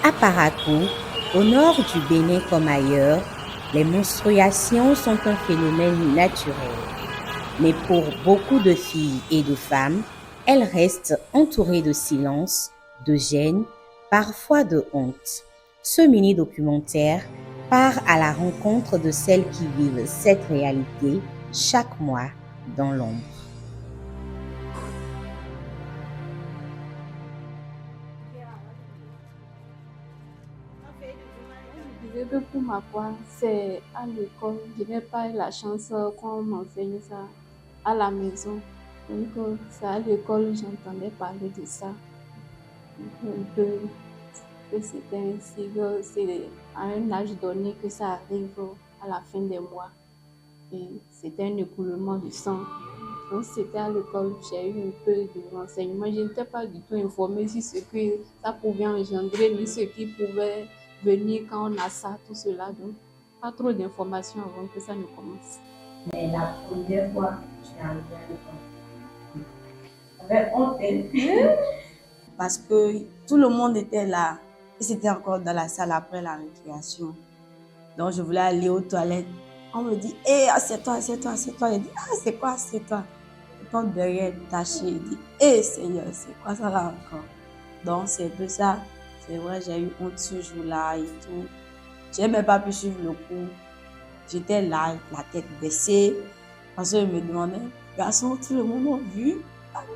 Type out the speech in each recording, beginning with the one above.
À Parakou, au nord du Bénin comme ailleurs, les menstruations sont un phénomène naturel. Mais pour beaucoup de filles et de femmes, elles restent entourées de silence, de gêne, parfois de honte. Ce mini-documentaire part à la rencontre de celles qui vivent cette réalité chaque mois dans l'ombre. Je disais que pour ma part, c'est à l'école. Je n'ai pas eu la chance qu'on m'enseigne ça à la maison. Donc, c'est à l'école que j'entendais parler de ça. Un peu que c'était ainsi, que c'est à un âge donné que ça arrive à la fin des mois. Et c'était un écoulement de sang. Donc, c'était à l'école que j'ai eu un peu de renseignements. Je n'étais pas du tout informée sur ce que ça pouvait engendrer, ni ce qui pouvait venir quand on a ça, tout cela. Donc, pas trop d'informations avant que ça ne commence. Mais la première fois, je suis arrivée à l'école. J'avais honte. Parce que tout le monde était là. Et c'était encore dans la salle après la récréation. Donc, je voulais aller aux toilettes. On me dit, hé, assieds-toi, assieds-toi, assieds-toi. Je dis, ah, c'est quoi, assieds-toi? Je tombe derrière, taché. Je dis, hé, Seigneur, c'est quoi ça là encore? Donc, c'est un peu ça. C'est vrai, j'ai eu honte ce jour-là et tout. Je n'ai même pas pu suivre le cours. J'étais là, la tête baissée. Parce que je me demandais, garçon, tout le monde a vu.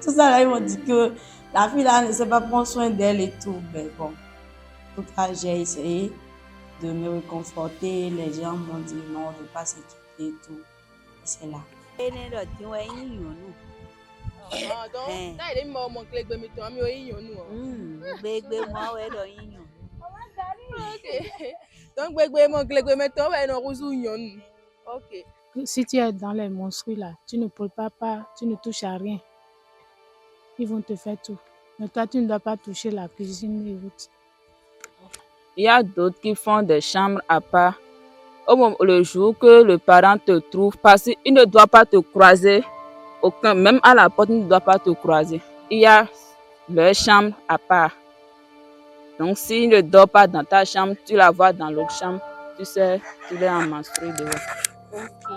Tout ça là, ils m'ont dit que la fille là ne sait pas prendre soin d'elle et tout. Mais bon, en tout cas, j'ai essayé de me réconforter. Les gens m'ont dit non, on ne veut pas s'inquiéter et tout. Et c'est là. Si tu es dans les menstrues là, tu ne prépares pas, tu ne touches à rien. Ils vont te faire tout. Mais toi, tu ne dois pas toucher la cuisine et autres. Il y a d'autres qui font des chambres à part. Le jour que le parent te trouve, parce qu'il ne doit pas te croiser, même à la porte, il ne doit pas te croiser. Il y a leur chambre à part. Donc, s'il ne dort pas dans ta chambre, tu la vois dans l'autre chambre, tu sais, tu es en menstruée dehors. Ok.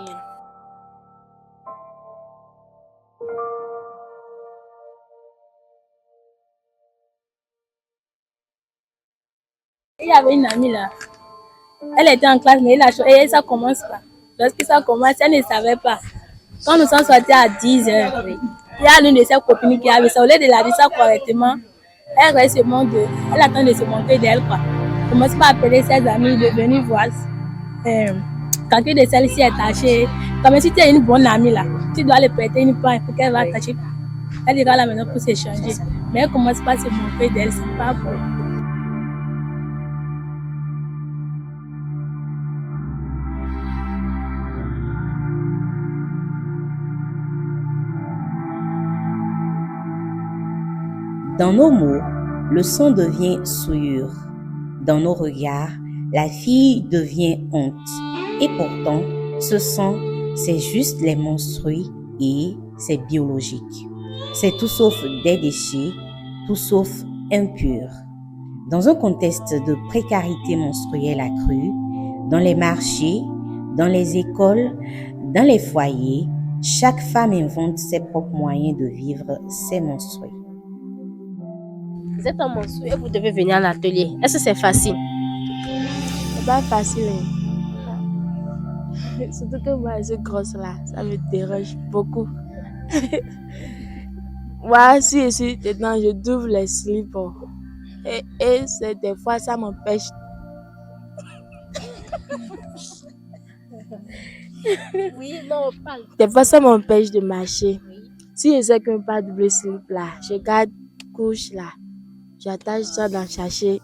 Il y avait une amie là. Elle était en classe, mais et ça commence pas. Lorsque ça commence, elle ne savait pas. Quand nous sommes sortis à 10h, il y a l'une de ses copines qui avait ça. Au lieu de la dire ça correctement, elle reste se montre, elle attend de se montrer d'elle quoi. Commence pas à appeler ses amis de venir voir. Quelqu'un de celle-ci est taché. Comme si tu es une bonne amie là, tu dois lui prêter une pain pour qu'elle va tâcher. Elle ira à la maison pour s'échanger. Mais elle commence pas à se montrer d'elle, c'est pas bon. Dans nos mots, le sang devient souillure. Dans nos regards, la fille devient honte. Et pourtant, ce sang, c'est juste les menstrues et c'est biologique. C'est tout sauf des déchets, tout sauf impur. Dans un contexte de précarité menstruelle accrue, dans les marchés, dans les écoles, dans les foyers, chaque femme invente ses propres moyens de vivre ses menstrues. Vous êtes en menstrues et vous devez venir à l'atelier. Est-ce que c'est facile? C'est pas facile. Surtout que moi, je suis grosse là, ça me dérange beaucoup. Moi, si je suis dedans, je double les slips. Et c'est des fois, ça m'empêche. Oui, non, parle. Des fois, ça m'empêche de marcher. Si je sais que pas double slip là, je garde couche là. J'attache ça dans le sachet.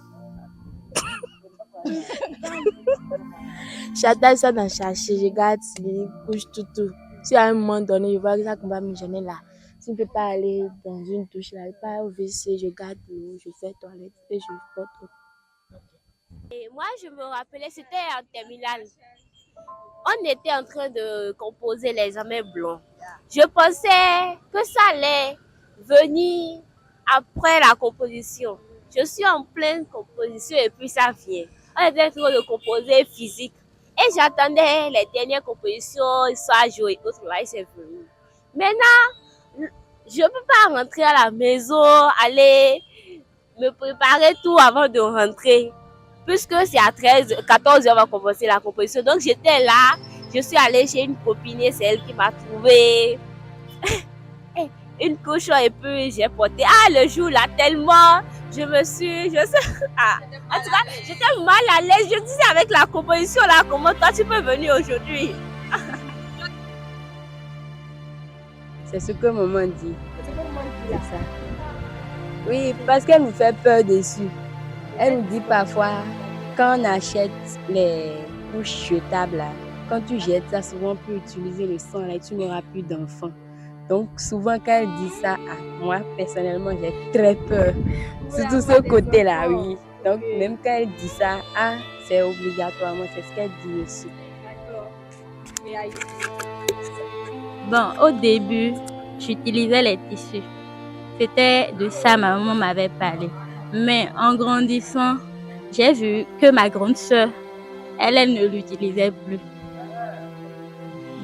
J'attache ça dans le sachet, je garde slip, couche, tout. Si à un moment donné, je vois que ça va me gêner là. Si je ne peux pas aller dans une douche là, je peux pas au WC, je garde l'eau, je fais toilette et je porte. Et moi, je me rappelais, c'était en terminale. On était en train de composer l'examen blanc. Je pensais que ça allait venir après la composition. Je suis en pleine composition et puis ça vient. On était en train de composer physique. Et j'attendais les dernières compositions, soit jouer et autres. Là, c'est venu. Maintenant, je ne peux pas rentrer à la maison, aller me préparer tout avant de rentrer. Puisque c'est à 14 heures, on va commencer la composition. Donc, j'étais là. Je suis allée chez une copine et c'est elle qui m'a trouvé une couche et puis j'ai porté. Ah, le jour là, tellement, en tout cas, j'étais mal à l'aise. Je disais avec la composition là, comment toi tu peux venir aujourd'hui? C'est ce que maman dit. C'est ça. Oui, parce qu'elle nous fait peur dessus. Elle nous dit parfois, quand on achète les couches jetables, là, quand tu jettes ça, souvent on peut utiliser le sang là et tu n'auras plus d'enfants. Donc souvent quand elle dit ça, moi personnellement j'ai très peur. Surtout ce côté-là, oui. Donc même quand elle dit ça, c'est obligatoirement, c'est ce qu'elle dit aussi. Bon, au début, j'utilisais les tissus. C'était de ça ma maman m'avait parlé. Mais en grandissant, j'ai vu que ma grande sœur, elle ne l'utilisait plus.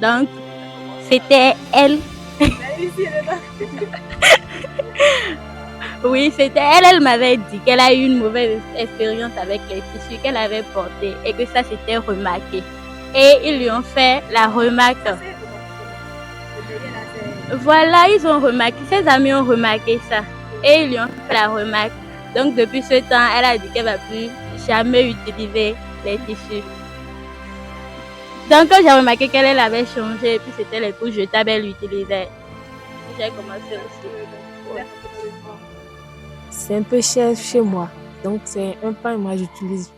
Donc, c'était elle. Oui, c'était elle. Elle m'avait dit qu'elle a eu une mauvaise expérience avec les tissus qu'elle avait portés et que ça s'était remarqué. Et ils lui ont fait la remarque. Voilà, ils ont remarqué, ses amis ont remarqué ça. Et ils lui ont fait la remarque. Donc, depuis ce temps, elle a dit qu'elle ne va plus jamais utiliser les tissus. Donc, quand j'ai remarqué qu'elle avait changé, et puis c'était les couches jetables, elle l'utilisait. J'ai commencé aussi. Ouais. C'est un peu cher chez moi. Donc, c'est un pain, moi j'utilise.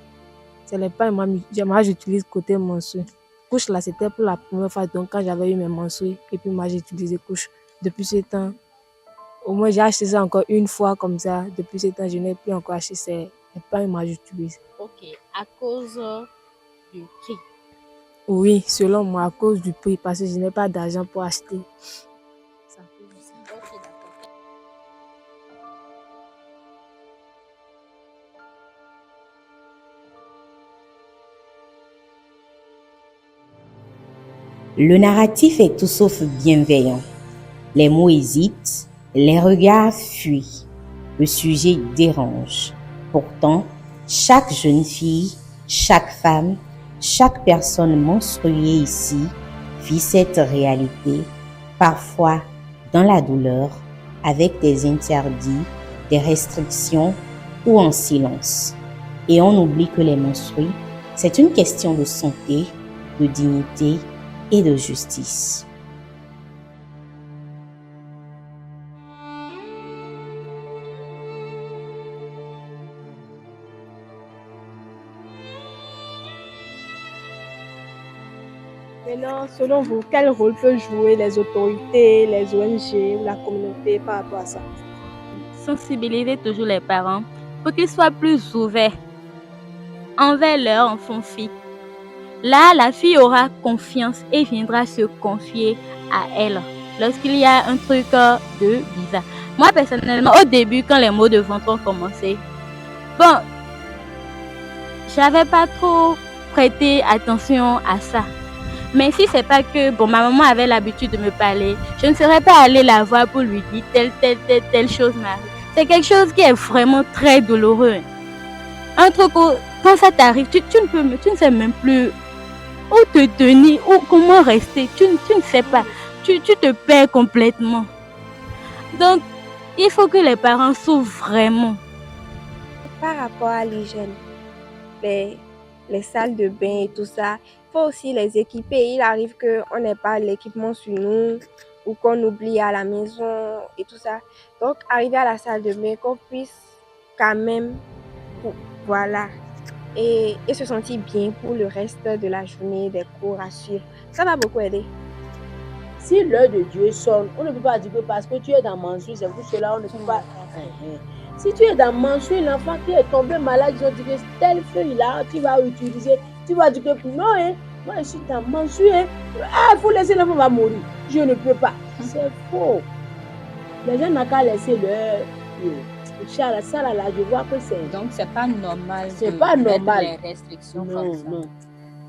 C'est les pains, moi j'utilise côté menstrues. Couche là, c'était pour la première fois. Donc, quand j'avais eu mes menstrues, et puis moi j'ai utilisé couche. Depuis ce temps, au moins j'ai acheté ça encore une fois comme ça. Depuis ce temps, je n'ai plus encore acheté ces pains, moi j'utilise. Ok, à cause du prix. Oui, selon moi, à cause du prix, parce que je n'ai pas d'argent pour acheter. Le narratif est tout sauf bienveillant. Les mots hésitent, les regards fuient. Le sujet dérange. Pourtant, chaque jeune fille, chaque femme, chaque personne menstruée ici vit cette réalité, parfois dans la douleur, avec des interdits, des restrictions ou en silence. Et on oublie que les menstrues, c'est une question de santé, de dignité et de justice. Maintenant, selon vous, quel rôle peuvent jouer les autorités, les ONG ou la communauté par rapport à ça? Sensibiliser toujours les parents pour qu'ils soient plus ouverts envers leurs enfants-filles. Là, la fille aura confiance et viendra se confier à elle lorsqu'il y a un truc de bizarre. Moi, personnellement, au début, quand les mots de ventre ont commencé, bon, j'avais pas trop prêté attention à ça. Mais si c'est pas que, bon, ma maman avait l'habitude de me parler, je ne serais pas allée la voir pour lui dire telle chose m'arrive. C'est quelque chose qui est vraiment très douloureux. Un truc où, quand ça t'arrive, tu ne sais même plus où te tenir, ou comment rester, tu ne sais pas, tu te perds complètement. Donc, il faut que les parents s'ouvrent vraiment. Par rapport à l'hygiène, les salles de bain et tout ça, il faut aussi les équiper. Il arrive qu'on n'ait pas l'équipement sur nous ou qu'on oublie à la maison et tout ça. Donc, arriver à la salle de bain, qu'on puisse quand même, voilà, et se sentir bien pour le reste de la journée, des cours à suivre. Ça va beaucoup aider. Si l'heure de Dieu sonne, on ne peut pas dire que parce que tu es dans menstrues, c'est pour cela on ne peut pas. Si tu es dans menstrues, l'enfant qui est tombé malade, ils ont dit que telle feuille là, tu vas utiliser. Tu vas dire que non, moi je suis dans menstrues. Il faut laisser l'enfant va mourir. Je ne peux pas. C'est faux. Les gens n'ont qu'à laisser leur. toucher à la salle, là, je vois que c'est... Donc, c'est pas normal. C'est de pas mettre normal. Les restrictions Non, comme ça. non.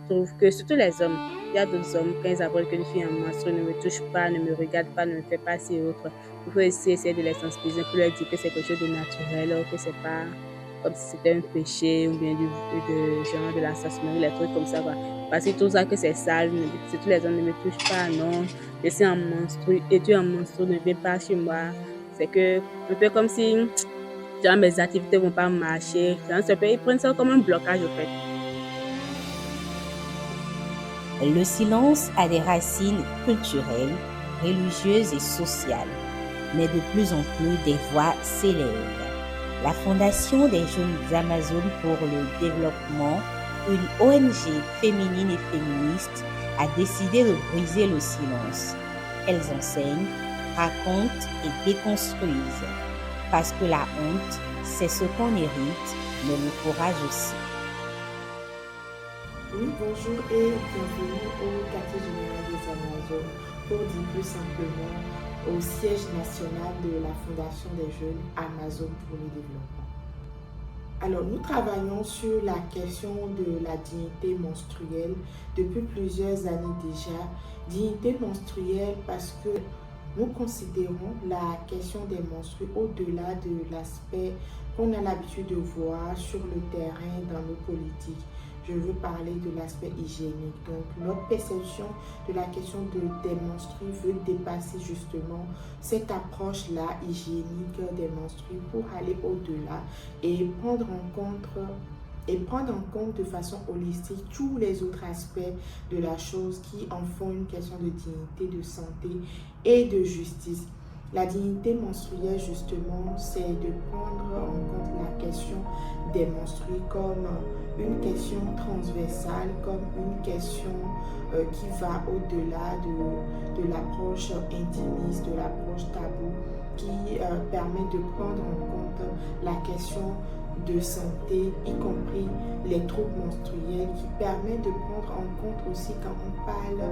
Je trouve que surtout les hommes, il y a d'autres hommes, quand ils apprennent qu'une fille en menstru ne me touche pas, ne me regarde pas, ne me fait pas ci et autre, il faut essayer de les sensibiliser pour leur dire que c'est quelque chose de naturel, que c'est pas comme si c'était un péché ou bien genre de la sorcellerie, les trucs comme ça, quoi. Parce que tout ça que c'est sale, surtout les hommes ne me touchent pas, non, je suis en menstru et tu es en menstru, ne viens pas chez moi. C'est que un peu comme si genre, mes activités vont pas marcher. Ils prennent ça comme un blocage au fait. Le silence a des racines culturelles, religieuses et sociales, mais de plus en plus des voix s'élèvent. La Fondation des Jeunes Amazones pour le Développement, une ONG féminine et féministe, a décidé de briser le silence. Elles enseignent, racontent et déconstruisent. Parce que la honte, c'est ce qu'on hérite, mais le courage aussi. Oui, bonjour et bienvenue au quartier général des Amazones, pour dire plus simplement au siège national de la Fondation des Jeunes Amazones pour le Développement. Alors, nous travaillons sur la question de la dignité menstruelle depuis plusieurs années déjà. Dignité menstruelle parce que nous considérons la question des menstrues au-delà de l'aspect qu'on a l'habitude de voir sur le terrain dans nos politiques. Je veux parler de l'aspect hygiénique. Donc, notre perception de la question des menstrues veut dépasser justement cette approche-là hygiénique des menstrues pour aller au-delà et prendre en compte de façon holistique tous les autres aspects de la chose qui en font une question de dignité, de santé et de justice. La dignité menstruelle, justement, c'est de prendre en compte la question des menstrues comme une question transversale, comme une question qui va au-delà de l'approche intimiste, de l'approche tabou, qui permet de prendre en compte la question de santé, y compris les troubles menstruels, qui permet de prendre en compte aussi, quand on parle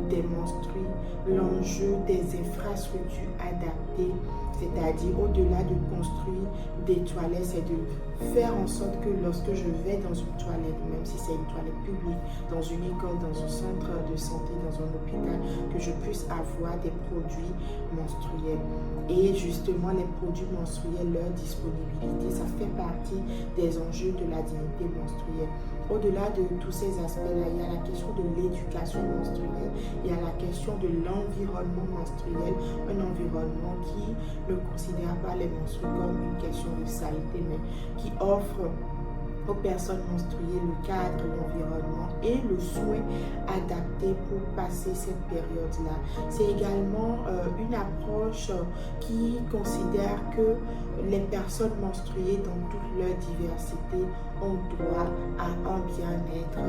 des menstrues, l'enjeu des infrastructures adaptées, c'est-à-dire au-delà de construire des toilettes, c'est de faire en sorte que lorsque je vais dans une toilette, même si c'est une toilette publique, dans une école, dans un centre de santé, dans un hôpital, que je puisse avoir des produits menstruels. Et justement, les produits menstruels, leur disponibilité, ça fait partie des enjeux de la dignité menstruelle. Au-delà de tous ces aspects-là, il y a la question de l'éducation menstruelle, il y a la question de l'environnement menstruel, un environnement qui ne considère pas les menstrues comme une question de saleté, mais qui offre aux personnes menstruées le cadre, l'environnement et le soin adapté pour passer cette période-là. C'est également une approche qui considère que les personnes menstruées dans toute leur diversité ont droit à un bien-être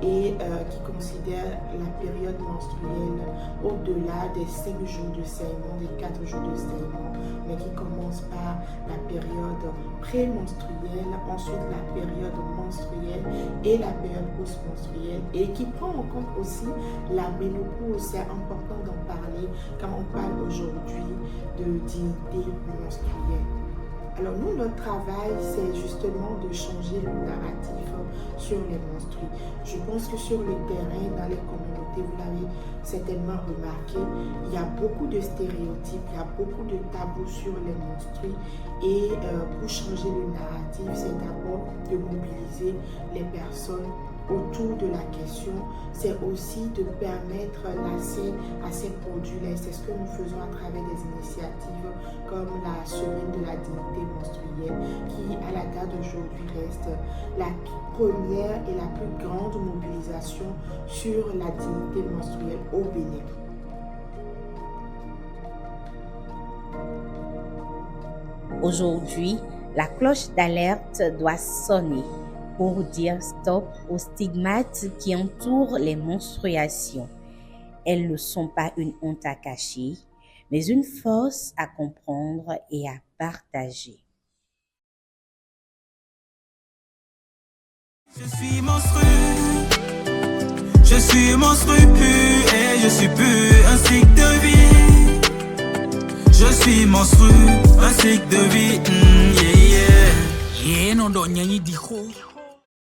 et qui considère la période menstruelle au-delà des 5 jours de saignement, des 4 jours de saignement, mais qui commence par la période prémenstruelle, ensuite la période menstruelle et la période post-menstruelle, et qui prend en compte aussi la ménopause. C'est important d'en parler quand on parle aujourd'hui de dignité menstruelle. Alors nous, notre travail, c'est justement de changer le narratif sur les menstrues. Je pense que sur le terrain, dans les communautés, vous l'avez certainement remarqué, il y a beaucoup de stéréotypes, il y a beaucoup de tabous sur les menstrues. Et pour changer le narratif, c'est d'abord de mobiliser les personnes autour de la question, c'est aussi de permettre l'accès à ces produits-là. C'est ce que nous faisons à travers des initiatives comme la Semaine de la dignité menstruelle, qui à la date d'aujourd'hui reste la première et la plus grande mobilisation sur la dignité menstruelle au Bénin. Aujourd'hui, la cloche d'alerte doit sonner pour dire stop aux stigmates qui entourent les menstruations. Elles ne sont pas une honte à cacher, mais une force à comprendre et à partager. Je suis menstrué plus et je suis plus un cycle de vie. Je suis menstrué, un cycle de vie, yeah. Eno do nyanyi diho.